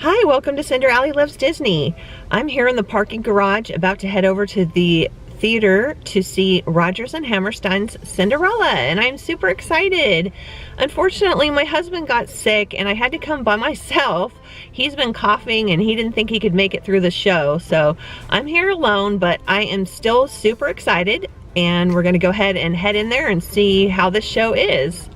Hi, welcome to Cinderella Loves Disney. I'm here in the parking garage about to head over to the theater to see Rodgers and Hammerstein's Cinderella, and I'm super excited. Unfortunately, my husband got sick and I had to come by myself. He's been coughing and he didn't think he could make it through the show, so I'm here alone, but I am still super excited, and we're gonna go ahead and head in there and see how this show is.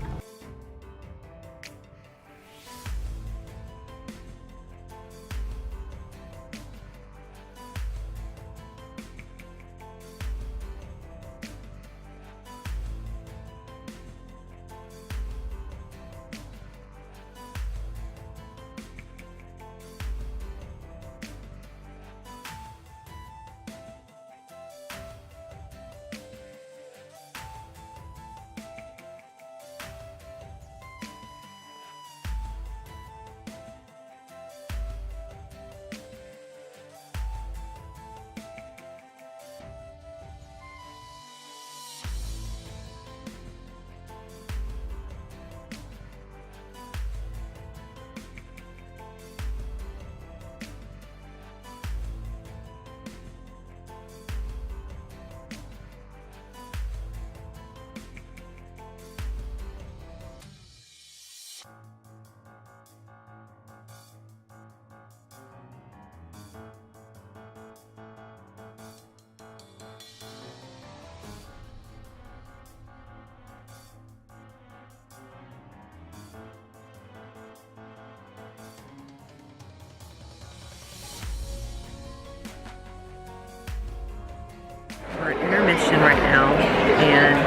We're at intermission right now, and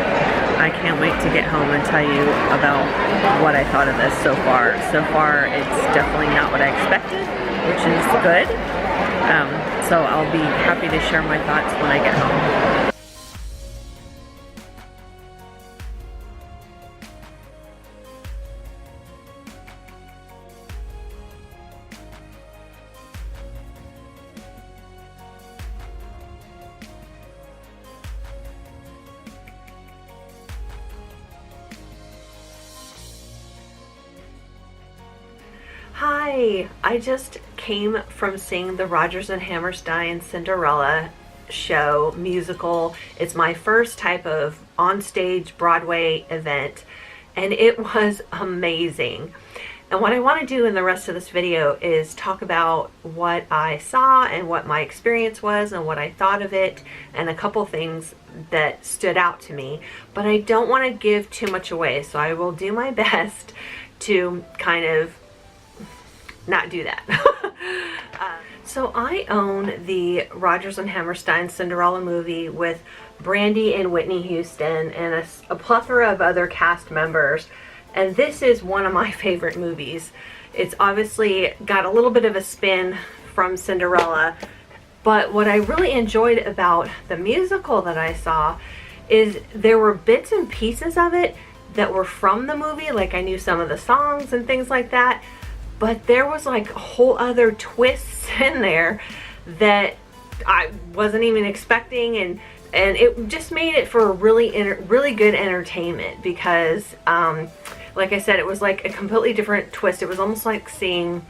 I can't wait to get home and tell you about what I thought of this so far. So far, it's definitely not what I expected, which is good. So I'll be happy to share my thoughts when I get home. Hi, I just came from seeing the Rodgers and Hammerstein Cinderella show musical. It's my first type of onstage Broadway event, and it was amazing. And what I want to do in the rest of this video is talk about what I saw and what my experience was and what I thought of it, and a couple things that stood out to me. But I don't want to give too much away, so I will do my best to kind of not do that. So I own the Rodgers and Hammerstein Cinderella movie with Brandy and Whitney Houston and a plethora of other cast members, and this is one of my favorite movies. It's obviously got a little bit of a spin from Cinderella, but what I really enjoyed about the musical that I saw is there were bits and pieces of it that were from the movie, like I knew some of the songs and things like that, but there was like whole other twists in there that I wasn't even expecting, and it just made it for a really good entertainment because like I said, it was like a completely different twist. It was almost like seeing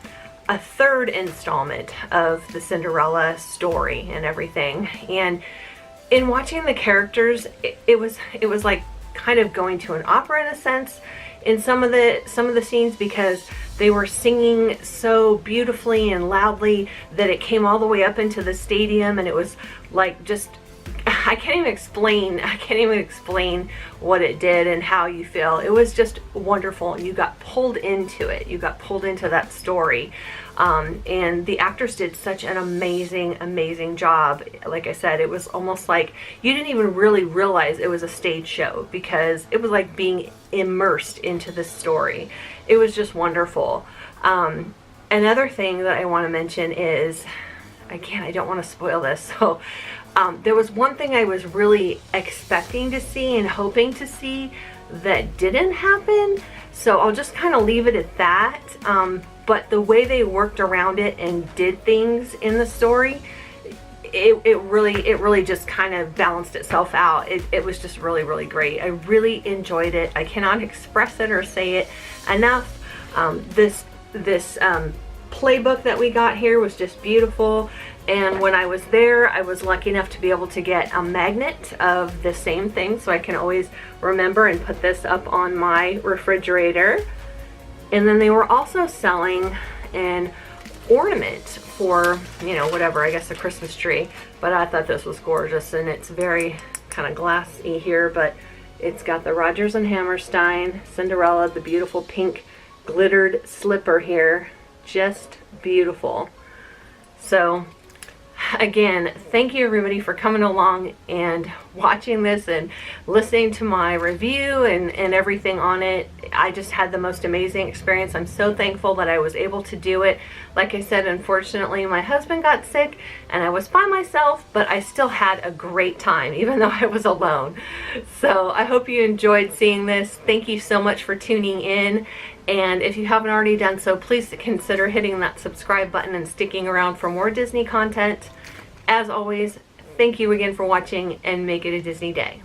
a third installment of the Cinderella story and everything. And in watching the characters, it was like kind of going to an opera in a sense in some of the scenes, because they were singing so beautifully and loudly that it came all the way up into the stadium, and it was like just, I can't even explain what it did and how you feel. It was just wonderful, and you got pulled into it. You got pulled into that story. And the actors did such an amazing job. Like I said, it was almost like you didn't even really realize it was a stage show, because it was like being immersed into the story. It was just wonderful. Another thing that I want to mention is, again, I don't want to spoil this, so there was one thing I was really expecting to see and hoping to see that didn't happen, so I'll just kind of leave it at that. But the way they worked around it and did things in the story, it really just kind of balanced itself out. It was just really great. I really enjoyed it. I cannot express it or say it enough. This playbook that we got here was just beautiful. And when I was there, I was lucky enough to be able to get a magnet of the same thing, so I can always remember and put this up on my refrigerator. And then they were also selling an ornament for, you know, whatever, I guess a Christmas tree. But I thought this was gorgeous, and it's very kind of glassy here, but it's got the Rodgers and Hammerstein Cinderella, the beautiful pink glittered slipper here. Just beautiful. So again, thank you everybody for coming along and watching this and listening to my review and everything on it. I just had the most amazing experience. I'm so thankful that I was able to do it. Like I said, unfortunately, my husband got sick and I was by myself, but I still had a great time, even though I was alone. So I hope you enjoyed seeing this. Thank you so much for tuning in. And if you haven't already done so, please consider hitting that subscribe button and sticking around for more Disney content. As always, thank you again for watching, and make it a Disney day.